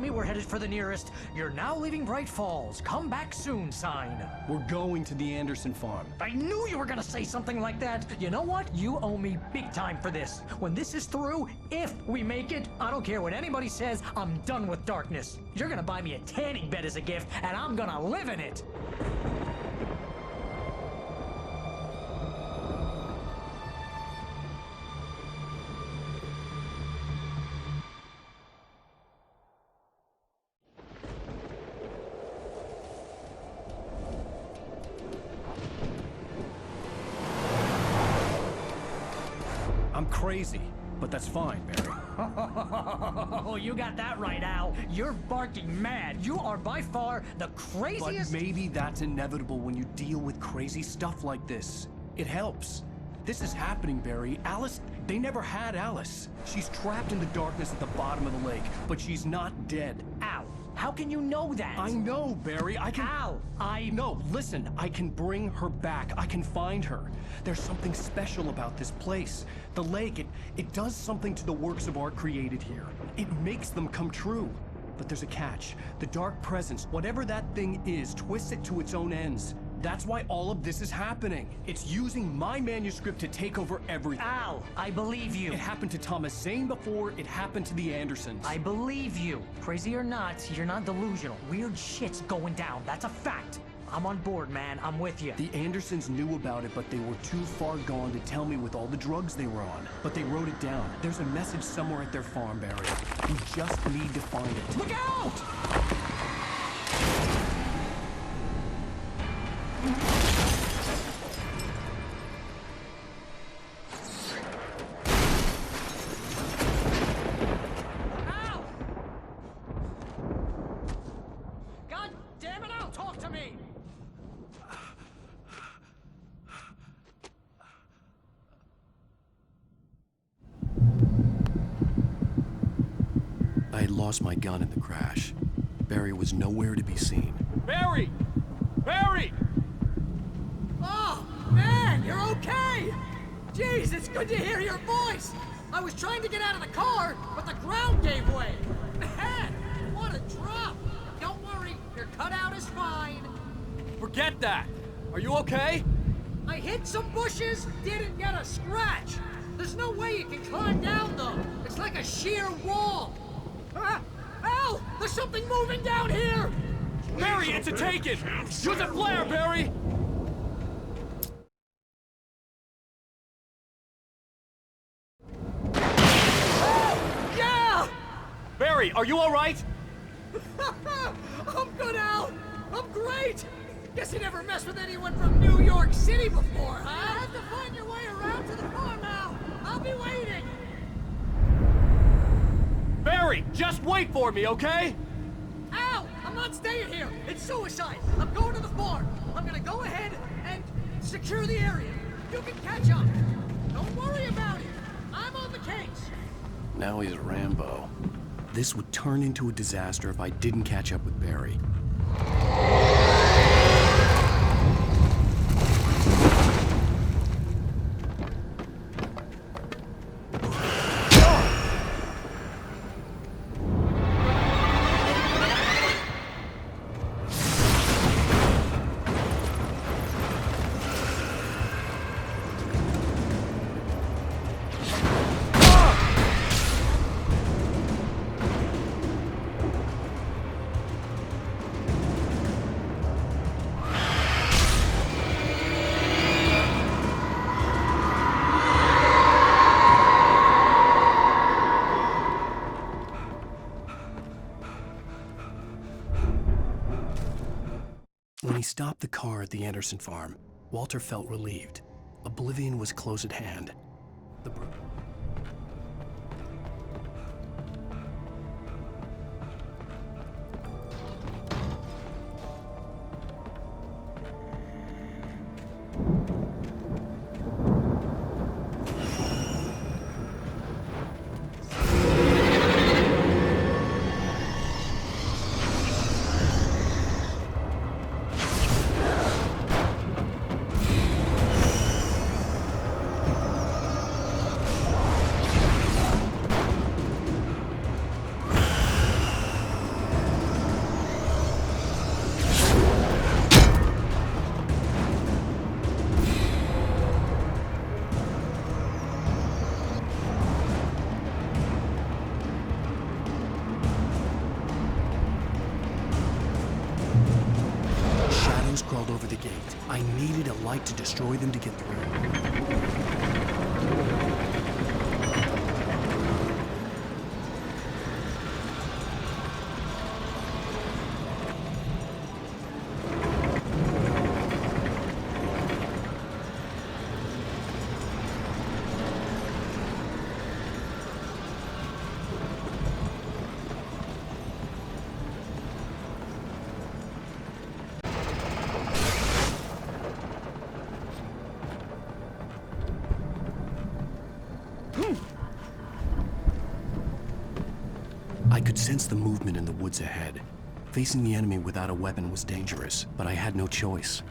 me we're headed for the nearest "You're now leaving Bright Falls. Come back soon" sign. We're going to the Anderson farm. I knew you were gonna say something like that. You know what? You owe me big time for this. When this is through, if we make it, I don't care what anybody says, I'm done with darkness. You're gonna buy me a tanning bed as a gift, and I'm gonna live in it. I'm crazy, but that's fine, Barry. Oh, you got that right, Al. You're barking mad. You are by far the craziest... But maybe that's inevitable when you deal with crazy stuff like this. It helps. This is happening, Barry. Alice, they never had Alice. She's trapped in the darkness at the bottom of the lake, but she's not dead. Al, how can you know that? I know, Barry. I can... Al, No, listen. I can bring her back. I can find her. There's something special about this place. The lake, it does something to the works of art created here. It makes them come true. But there's a catch. The dark presence, whatever that thing is, twists it to its own ends. That's why all of this is happening. It's using my manuscript to take over everything. Al, I believe you. It happened to Thomas Zane before, it happened to the Andersons. I believe you. Crazy or not, you're not delusional. Weird shit's going down. That's a fact. I'm on board, man. I'm with you. The Andersons knew about it, but they were too far gone to tell me with all the drugs they were on. But they wrote it down. There's a message somewhere at their farm, Barry. We just need to find it. Look out! Al! God damn it, Al, talk to me! I had lost my gun in the crash. Barry was nowhere to be seen. Barry! Barry! Oh, man, you're okay! Jeez, it's good to hear your voice! I was trying to get out of the car, but the ground gave way! Man, what a drop! Don't worry, your cutout is fine. Forget that! Are you okay? I hit some bushes, didn't get a scratch! There's no way you can climb down, though. It's like a sheer wall. Ah! Al! There's something moving down here! Barry, it's a taken! Use a flare, Barry! Yeah! Barry, are you alright? I'm good, Al! I'm great! Guess you never messed with anyone from New York City before, huh? You have to find your way around to the farm, Al! I'll be waiting! Barry, just wait for me, okay? Al! I'm not staying here! It's suicide! I'm going to the farm! I'm gonna go ahead and secure the area. You can catch up. Don't worry about it. I'm on the case. Now he's Rambo. This would turn into a disaster if I didn't catch up with Barry. When he stopped the car at the Anderson farm, Walter felt relieved. Oblivion was close at hand. The over the gate. I needed a light to destroy them to get through. I could sense the movement in the woods ahead. Facing the enemy without a weapon was dangerous, but I had no choice.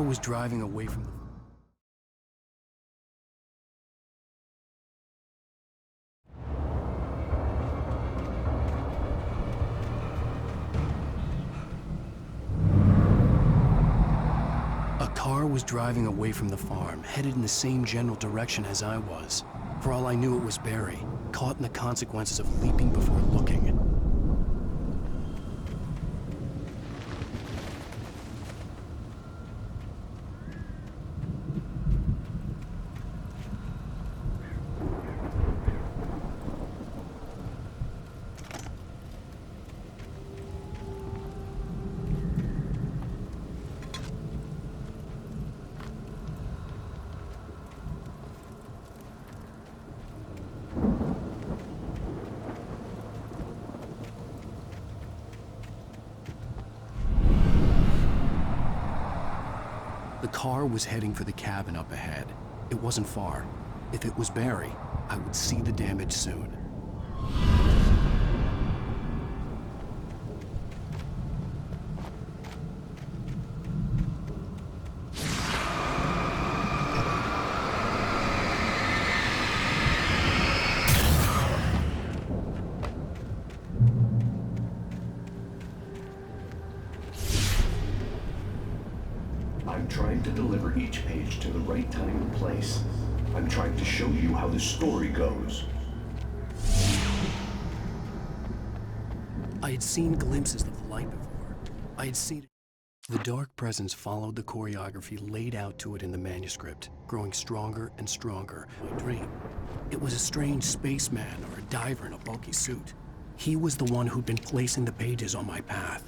Was driving away from the... A car was driving away from the farm, headed in the same general direction as I was. For all I knew, it was Barry, caught in the consequences of leaping before looking. The car was heading for the cabin up ahead. It wasn't far. If it was Barry, I would see the damage soon. I'm trying to deliver each page to the right time and place. I'm trying to show you how the story goes. I had seen glimpses of the light before. I had seen it. The dark presence followed the choreography laid out to it in the manuscript, growing stronger and stronger. My dream. It was a strange spaceman or a diver in a bulky suit. He was the one who'd been placing the pages on my path.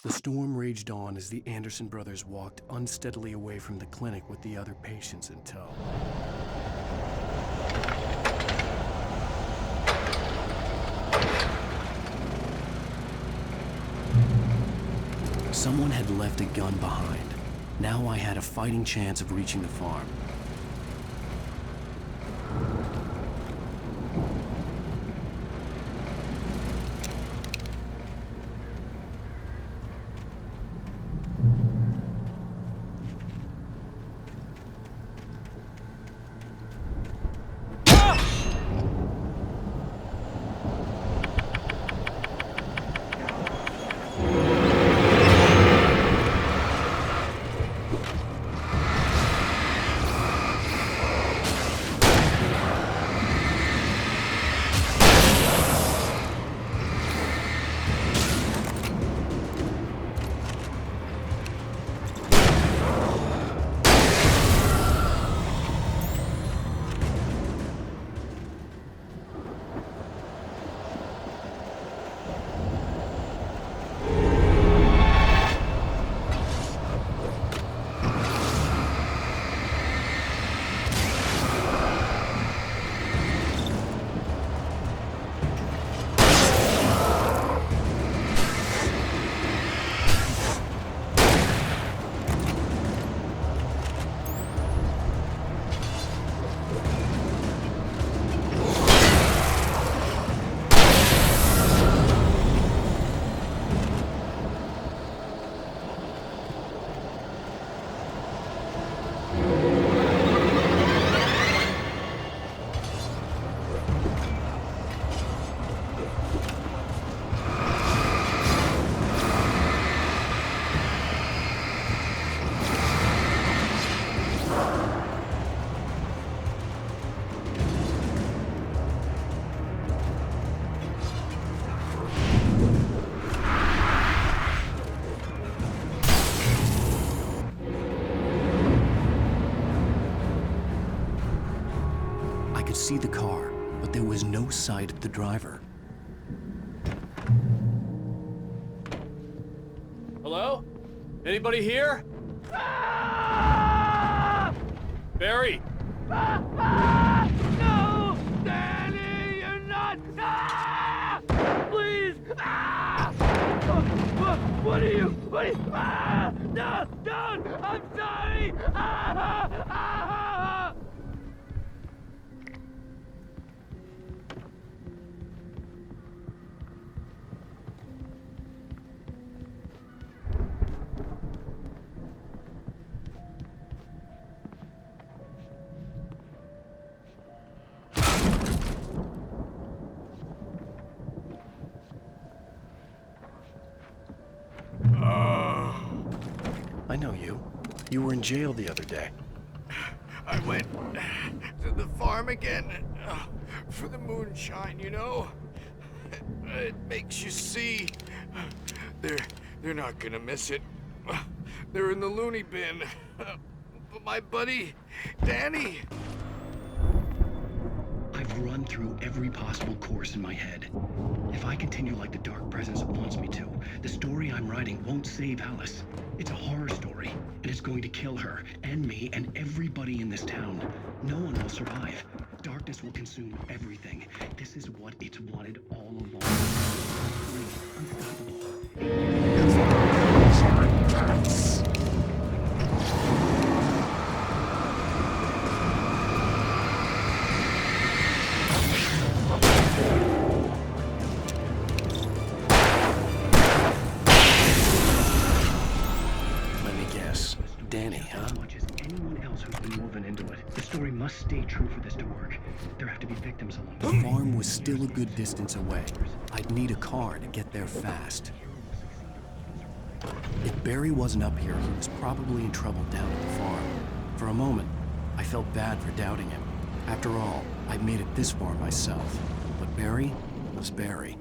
The storm raged on as the Anderson brothers walked unsteadily away from the clinic with the other patients in tow. Someone had left a gun behind. Now I had a fighting chance of reaching the farm. see the car, but there was no sight of the driver. Hello? Anybody here? Barry! No! Danny, you're not! Please! What are you? What are you? No! Don't! I'm sorry! I know you. You were in jail the other day. I went to the farm again for the moonshine, you know? It makes you see. They're not gonna miss it. They're in the loony bin. But my buddy, Danny... I've run through every possible course in my head. If I continue like the Dark Presence wants me to, the story I'm writing won't save Alice. It's a horror story, and it's going to kill her, and me, and everybody in this town. No one will survive. Darkness will consume everything. This is what it's wanted all along. Unstoppable. Danny, huh? As much as anyone else who's been woven into it. The story must stay true for this to work. There have to be victims along the way. The farm was still a good distance away. I'd need a car to get there fast. If Barry wasn't up here, he was probably in trouble down at the farm. For a moment, I felt bad for doubting him. After all, I'd made it this far myself. But Barry was Barry.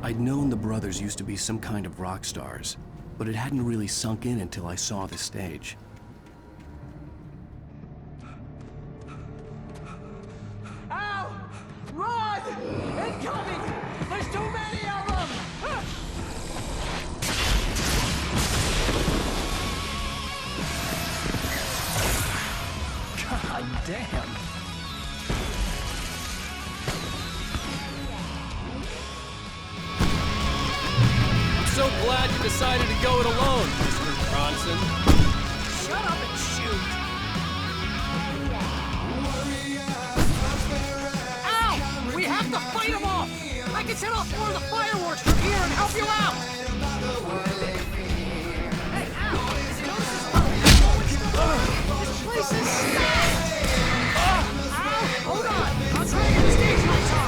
I'd known the brothers used to be some kind of rock stars, but it hadn't really sunk in until I saw the stage. Ow! Run! Incoming! There's too many of them! God damn. So glad you decided to go it alone, Mr. Bronson. Shut up and shoot! Ow! We have to fight them off! I can set off more of the fireworks from here and help you out! Hey, Al! You notice this this place is stacked! Al! Hold on! I'll try to get the stage lights on!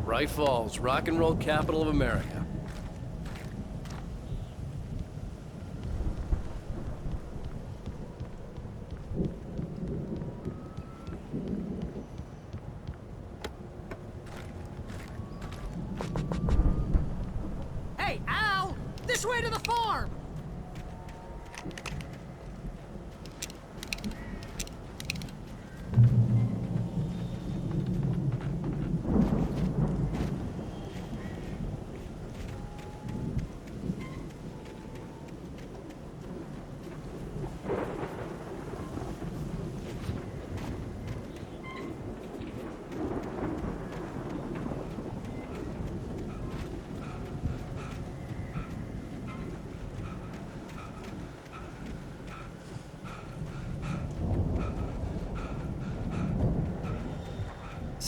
Bright Falls, rock and roll capital of America. Hey, Al! This way to the farm!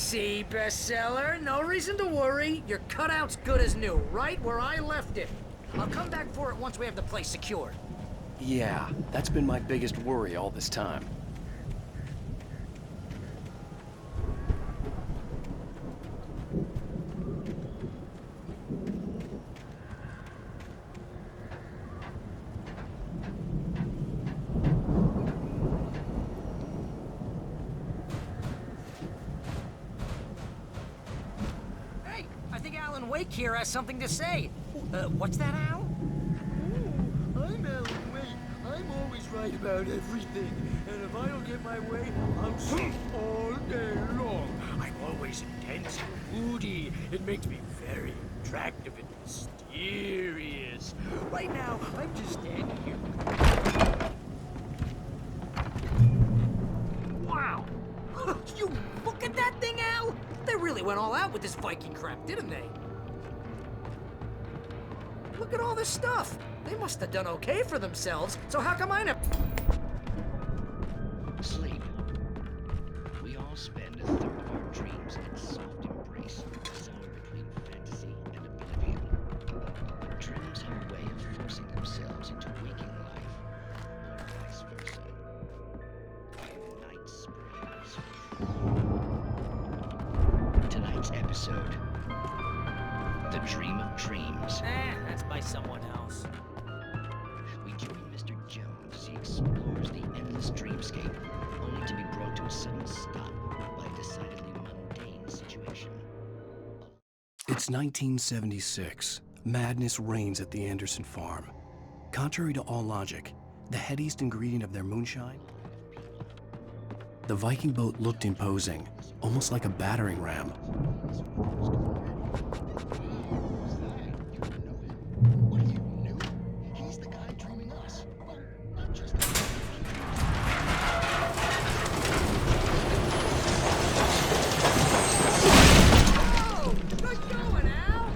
See, bestseller, no reason to worry. Your cutout's good as new, right where I left it. I'll come back for it once we have the place secured. Yeah, that's been my biggest worry all this time. Hey, I think Alan Wake here has something to say. What's that, Al? I'm Alan Wake. I'm always right about everything. And if I don't get my way, I'm sick all day long. I'm always intense and moody. It makes me very attractive and mysterious. Right now, I'm just standing here. Wow! You look at that thing, Al! They really went all out with this Viking crap, didn't they? Look at all this stuff. They must have done okay for themselves, so how come I never... Sleep. We all spend a third of our dreams in its soft embrace, somewhere between fantasy and oblivion. Dreams have a way of forcing themselves into waking life, or vice versa. Night springs. Tonight's episode: The Dream of Dreams. that's by someone else. We join Mr. Jones as he explores the endless dreamscape, only to be brought to a sudden stop by a decidedly mundane situation. It's 1976. Madness reigns at the Anderson farm. Contrary to all logic, the headiest ingredient of their moonshine? The Viking boat looked imposing, almost like a battering ram. What are you, new? He's the guy dreaming us. Well, not just Oh! Good going, Al!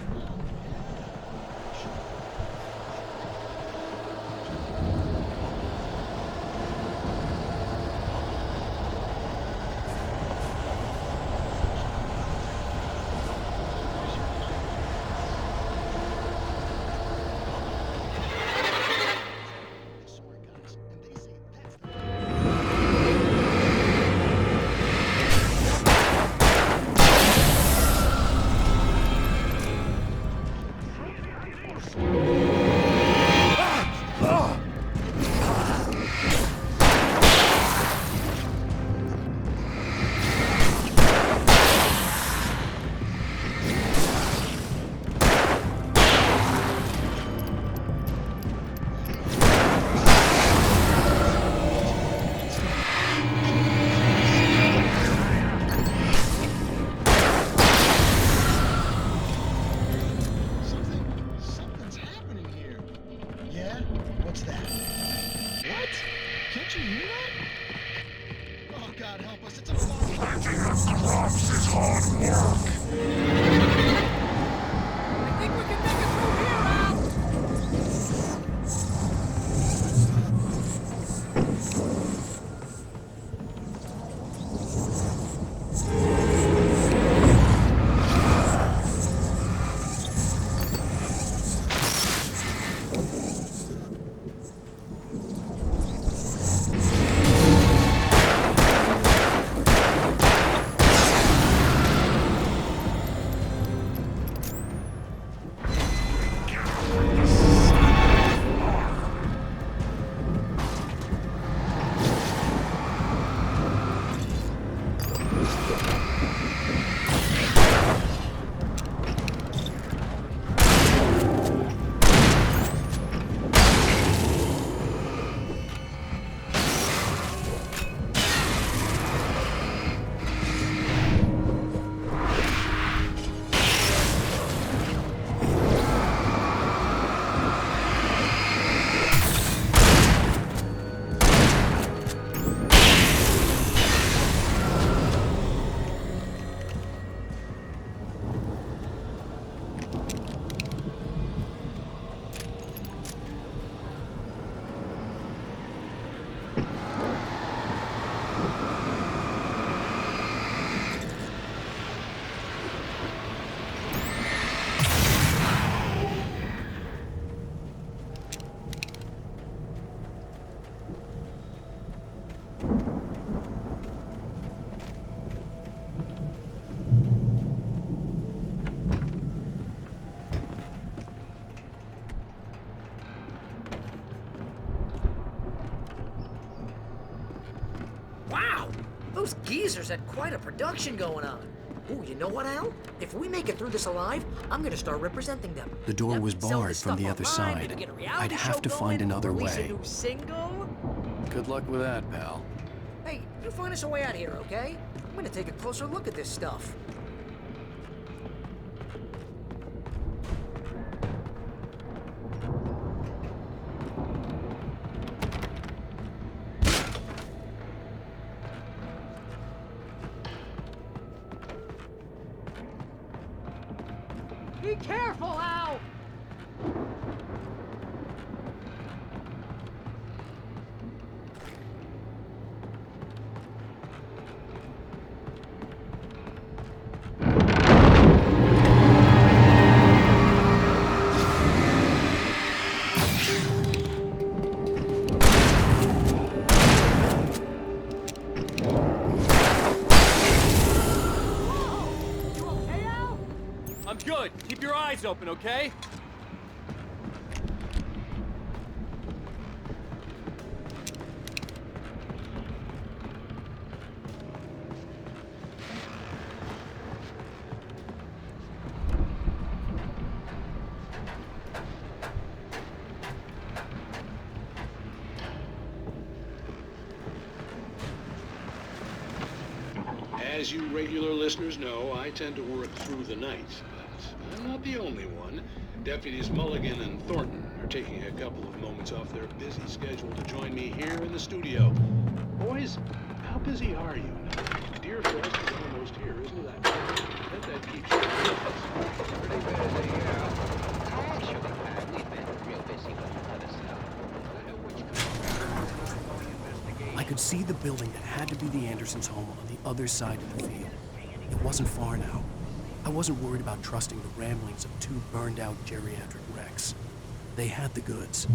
Something's happening here. Yeah? What's that? What? Can't you hear that? Oh, God help us, it's a I think we can make it through here, Al! Wow! Those geezers had quite a production going on. Ooh, you know what, Al? If we make it through this alive, I'm gonna start representing them. The door was Sell barred this from stuff the other online, side. maybe get a reality I'd have show to find going, another release way. a new single. Good luck with that, pal. Hey, you find us a way out here, okay? I'm gonna take a closer look at this stuff. Be careful, Al! You okay, Al? I'm good. Keep your eyes open, okay? As you regular listeners know, I tend to work through the night, but I'm not the only one. Deputies Mulligan and Thornton are taking a couple of moments off their busy schedule to join me here in the studio. Boys, how busy are you? Dear Frost is almost here, isn't that? I bet that keeps you Pretty busy, yeah. Actually, Pat, we've been real busy with other stuff. I know which I could see the building that had to be the Andersons' home on the other side of the field. It wasn't far now. I wasn't worried about trusting the ramblings of two burned-out geriatric wrecks. They had the goods.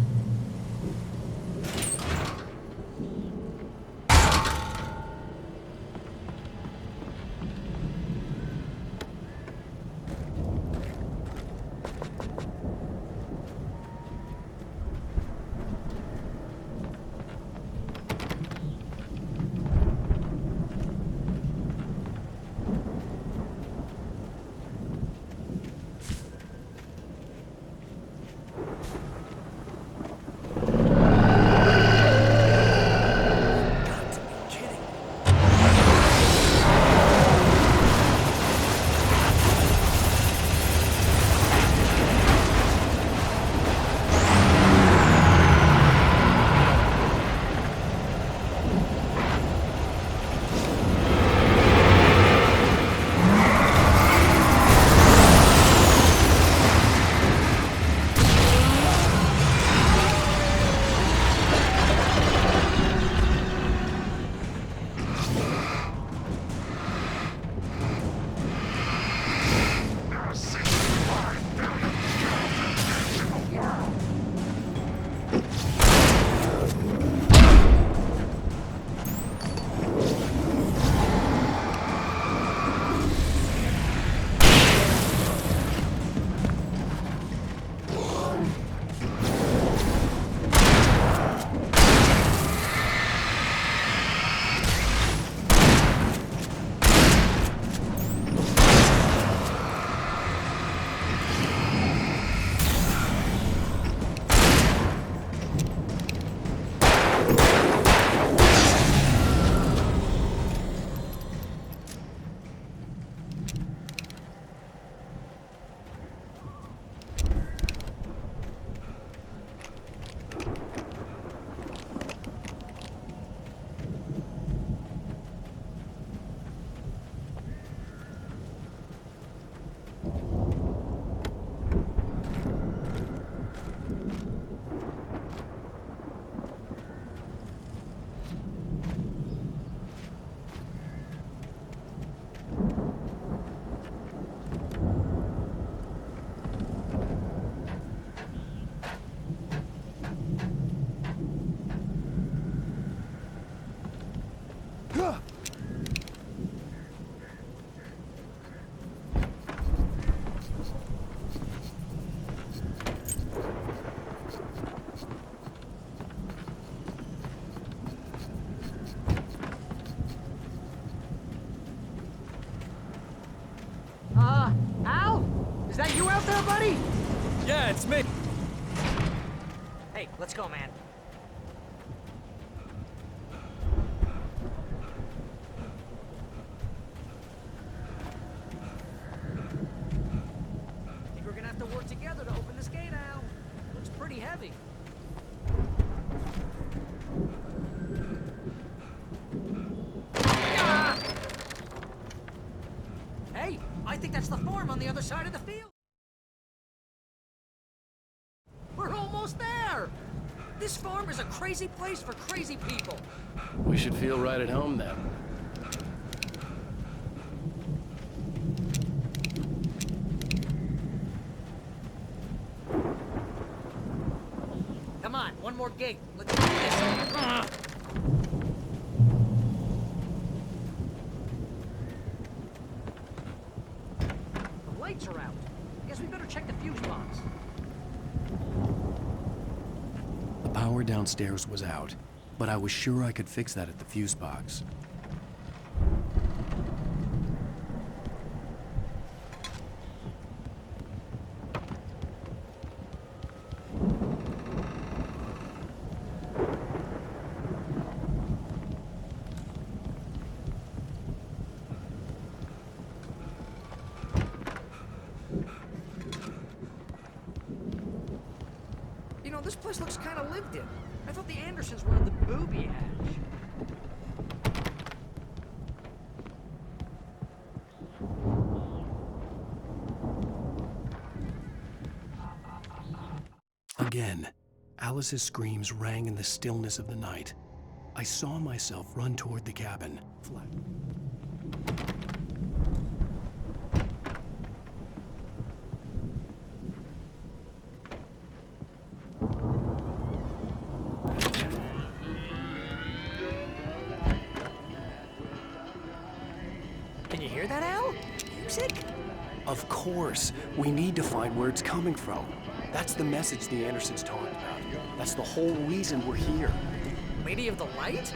that you out there, buddy? Yeah, it's me. Hey, let's go, man. Think we're gonna have to work together to open this gate, Al. Looks pretty heavy. Ah! Hey, I think that's the farm on the other side of the field. We're almost there! This farm is a crazy place for crazy people. We should feel right at home then. Come on, one more gate. Let's do this. The lights are out. Guess we better check the fuse box. The power downstairs was out, but I was sure I could fix that at the fuse box. You know, this place looks kind of lived in. I thought the Andersons were in the booby hatch. Again, Alice's screams rang in the stillness of the night. I saw myself run toward the cabin. Can you hear that, Al? Music? Of course. We need to find where it's coming from. That's the message the Andersons talked about. That's the whole reason we're here. Lady of the Light?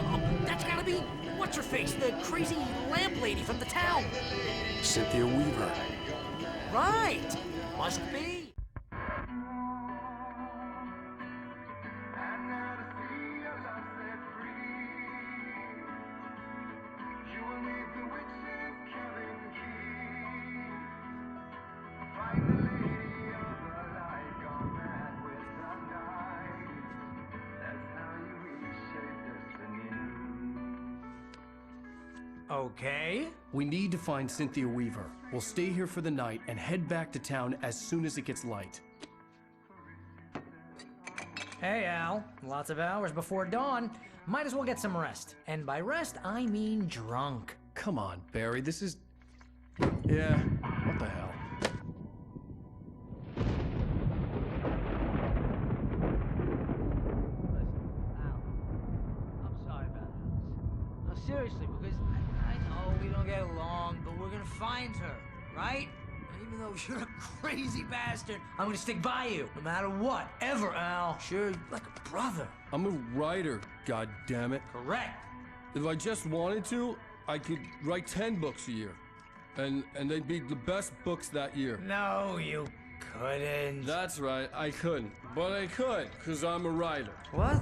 Oh, that's gotta be what's-her-face, the crazy lamp lady from the town. Cynthia Weaver. Right! Must be. Okay. We need to find Cynthia Weaver. We'll stay here for the night and head back to town as soon as it gets light. Hey, Al. Lots of hours before dawn. Might as well get some rest. And by rest, I mean drunk. Come on, Barry, this is... Yeah, what the hell? I'm sorry about this. No, seriously, because I know we don't get along, but we're gonna find her, right? And even though you're a crazy bastard, I'm gonna stick by you, no matter what, ever, Al. sure, like a brother. I'm a writer, goddammit. Correct. If I just wanted to, I could write 10 books a year. And they'd be the best books that year. No, you couldn't. That's right, I couldn't. But I could, because I'm a writer. What?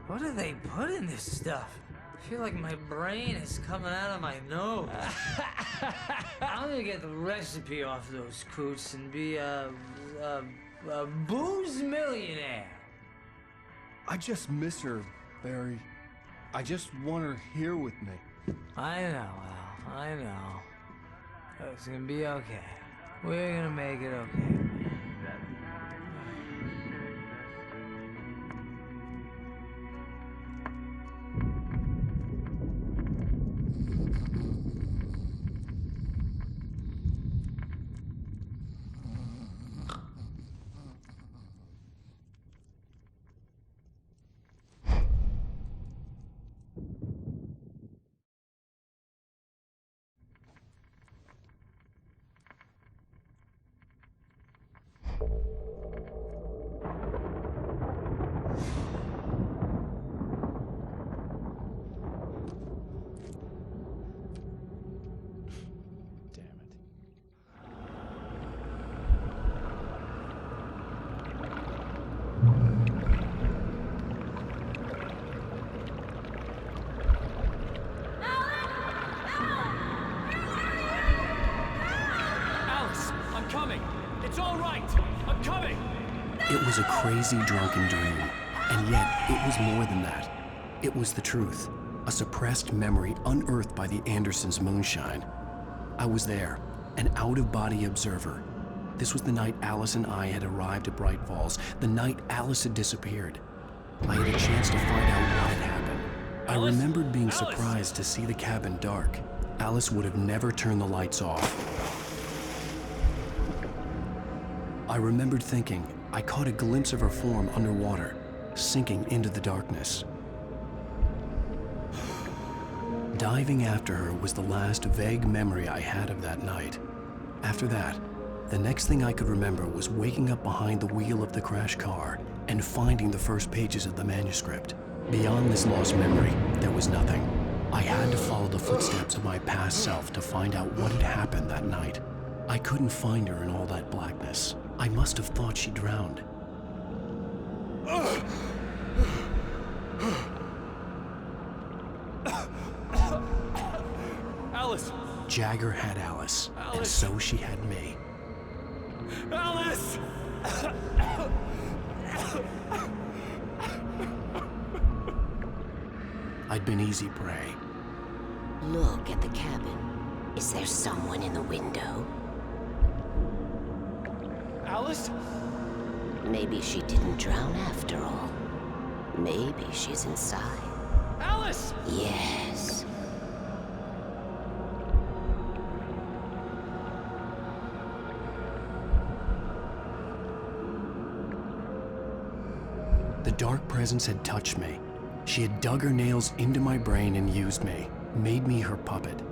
What do they put in this stuff? I feel like my brain is coming out of my nose. I'm gonna get the recipe off those coots and be a booze millionaire. I just miss her, Barry. I just want her here with me. I know, Al. I know. It's gonna be okay. We're gonna make it okay. It was a crazy, drunken dream, and yet it was more than that. It was the truth, a suppressed memory unearthed by the Andersons' moonshine. I was there, an out-of-body observer. This was the night Alice and I had arrived at Bright Falls, the night Alice had disappeared. I had a chance to find out what had happened. I remembered being surprised to see the cabin dark. Alice would have never turned the lights off. I remembered thinking I caught a glimpse of her form underwater, sinking into the darkness. Diving after her was the last vague memory I had of that night. After that, the next thing I could remember was waking up behind the wheel of the crashed car and finding the first pages of the manuscript. Beyond this lost memory, there was nothing. I had to follow the footsteps of my past self to find out what had happened that night. I couldn't find her in all that blackness. I must have thought she drowned. Alice! Jagger had Alice, and so she had me. Alice! I'd been easy prey. Look at the cabin. Is there someone in the window? Alice? Maybe she didn't drown after all. Maybe she's inside. Alice! Yes. The dark presence had touched me. She had dug her nails into my brain and used me, made me her puppet.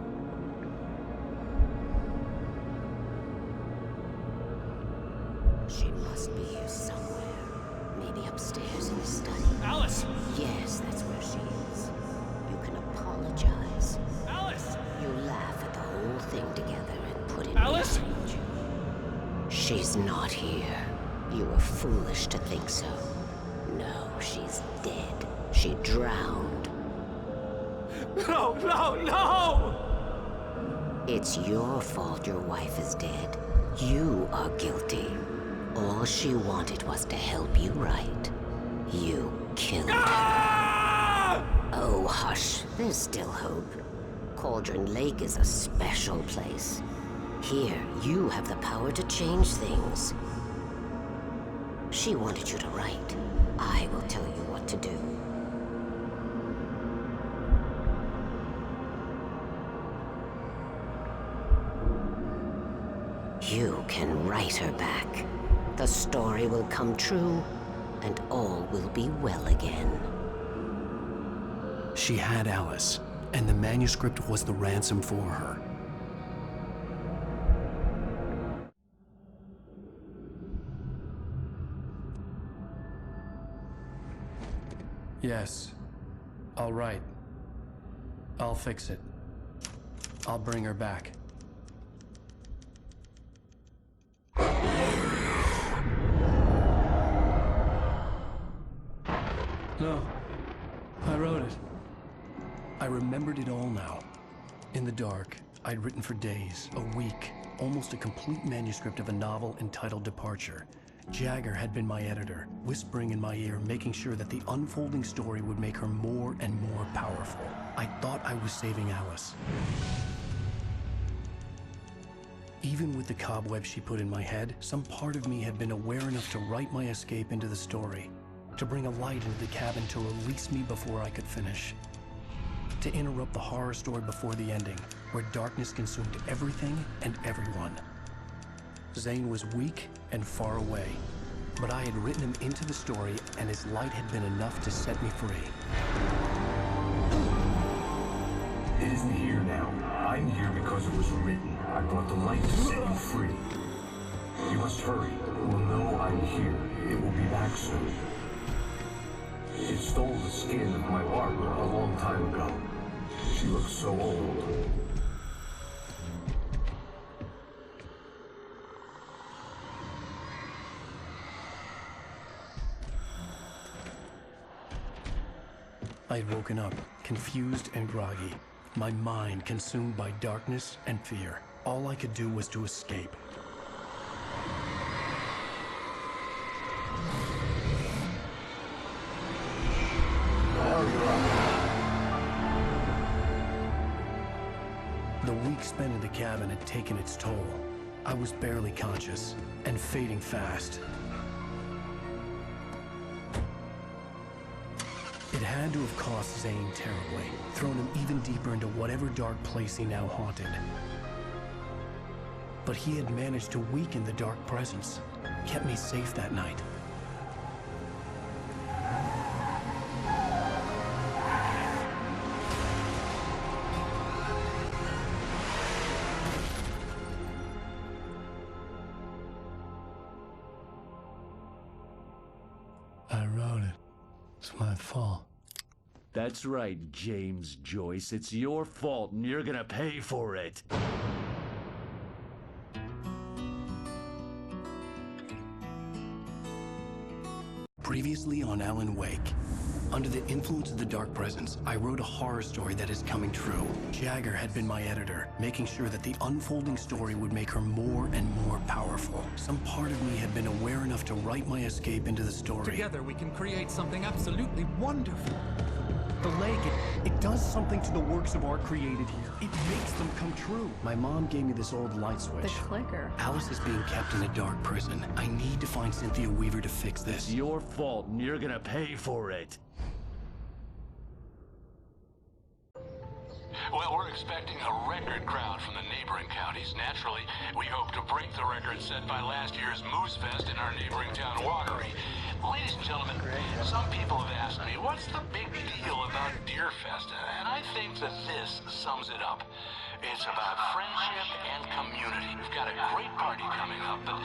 She must be here somewhere. Maybe upstairs in the study. Alice! Yes, that's where she is. You can apologize. Alice! You laugh at the whole thing together and put it Alice! behind you. She's not here. You were foolish to think so. No, she's dead. She drowned. No, no, no! It's your fault your wife is dead. You are guilty. All she wanted was to help you right. You killed her. Oh, hush. There's still hope. Cauldron Lake is a special place. Here, you have the power to change things. She wanted you to write. I will tell you what to do. You can write her back. The story will come true, and all will be well again. She had Alice, and the manuscript was the ransom for her. Yes. All right. I'll fix it. I'll bring her back. No. I wrote it. I remembered it all now. In the dark, I'd written for days, a week, almost a complete manuscript of a novel entitled Departure. Jagger had been my editor, whispering in my ear, making sure that the unfolding story would make her more and more powerful. I thought I was saving Alice. Even with the cobwebs she put in my head, some part of me had been aware enough to write my escape into the story, to bring a light into the cabin to release me before I could finish, to interrupt the horror story before the ending, where darkness consumed everything and everyone. Zane was weak and far away, but I had written him into the story, and his light had been enough to set me free. It isn't here now. I'm here because it was written. I brought the light to set you free. You must hurry. It will know I'm here. It will be back soon. It stole the skin of my Barbara a long time ago. She looks so old. I had woken up, confused and groggy, my mind consumed by darkness and fear. All I could do was to escape. The week spent in the cabin had taken its toll. I was barely conscious, and fading fast. It had to have cost Zane terribly, thrown him even deeper into whatever dark place he now haunted. But he had managed to weaken the dark presence, kept me safe that night. I wrote it. It's my fault. That's right, James Joyce. It's your fault, and you're gonna pay for it. Previously on Alan Wake. Under the influence of the dark presence, I wrote a horror story that is coming true. Jagger had been my editor, making sure that the unfolding story would make her more and more powerful. Some part of me had been aware enough to write my escape into the story. Together we can create something absolutely wonderful. The lake, it does something to the works of art created here. It makes them come true. My mom gave me this old light switch. The clicker. Alice is being kept in a dark prison. I need to find Cynthia Weaver to fix this. It's your fault, and you're gonna pay for it. Well, we're expecting a record crowd from the neighboring counties. Naturally, we hope to break the record set by last year's Moose Fest in our neighboring town, Watery. Ladies and gentlemen, some people have asked me, what's the big deal about Deer Fest? And I think that this sums it up. It's about friendship and community. We've got a great party coming up, but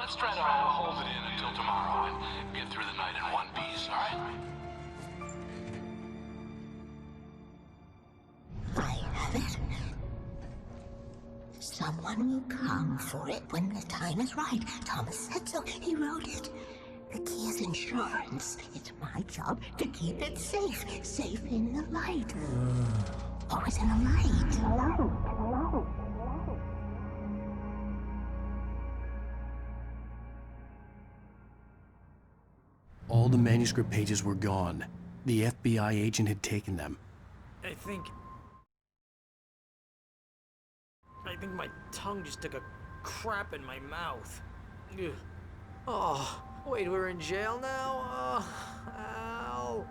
let's try to hold it in until tomorrow and get through the night in one piece, all right? I have it. Someone will come for it when the time is right. Thomas said so. He wrote it. The key is insurance. It's my job to keep it safe. Safe in the light. Always in the light. All the manuscript pages were gone. The FBI agent had taken them. I think my tongue just took a crap in my mouth. Ugh. Oh, wait, we're in jail now? Oh, Al.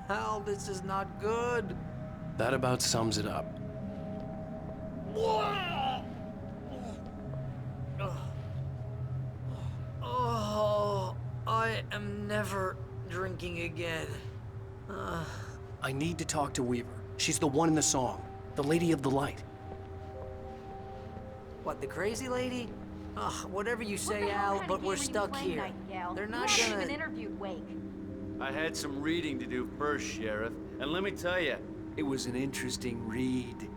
Al, this is not good. That about sums it up. Oh, I am never drinking again. I need to talk to Weaver. She's the one in the song. The Lady of the Light. What, the crazy lady? Ugh, whatever you say, Al, but we're stuck here. They're not You gonna... even interviewed Wake. I had some reading to do first, Sheriff, and let me tell you, it was an interesting read.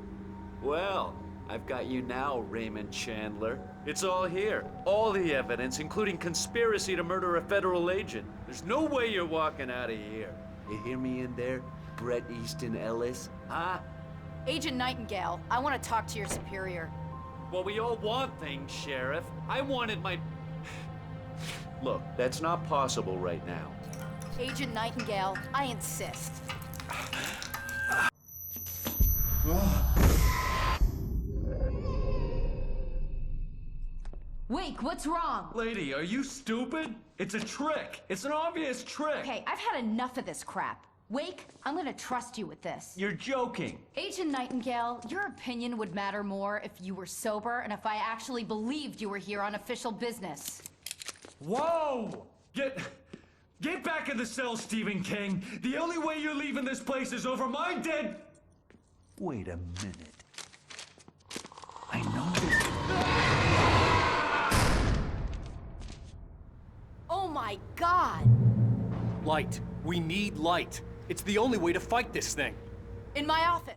Well, I've got you now, Raymond Chandler. It's all here. All the evidence, including conspiracy to murder a federal agent. There's no way you're walking out of here. You hear me in there, Bret Easton Ellis? Huh? Agent Nightingale, I want to talk to your superior. Well, we all want things, Sheriff. I wanted my... Look, that's not possible right now. Agent Nightingale, I insist. Wake, what's wrong? Lady, are you stupid? It's a trick. It's an obvious trick. Okay, I've had enough of this crap. Wake, I'm gonna trust you with this. You're joking. Agent Nightingale, your opinion would matter more if you were sober and if I actually believed you were here on official business. Whoa! Get back in the cell, Stephen King. The only way you're leaving this place is over my dead... Wait a minute. I know this... Oh my God! Light. We need light. It's the only way to fight this thing. In my office.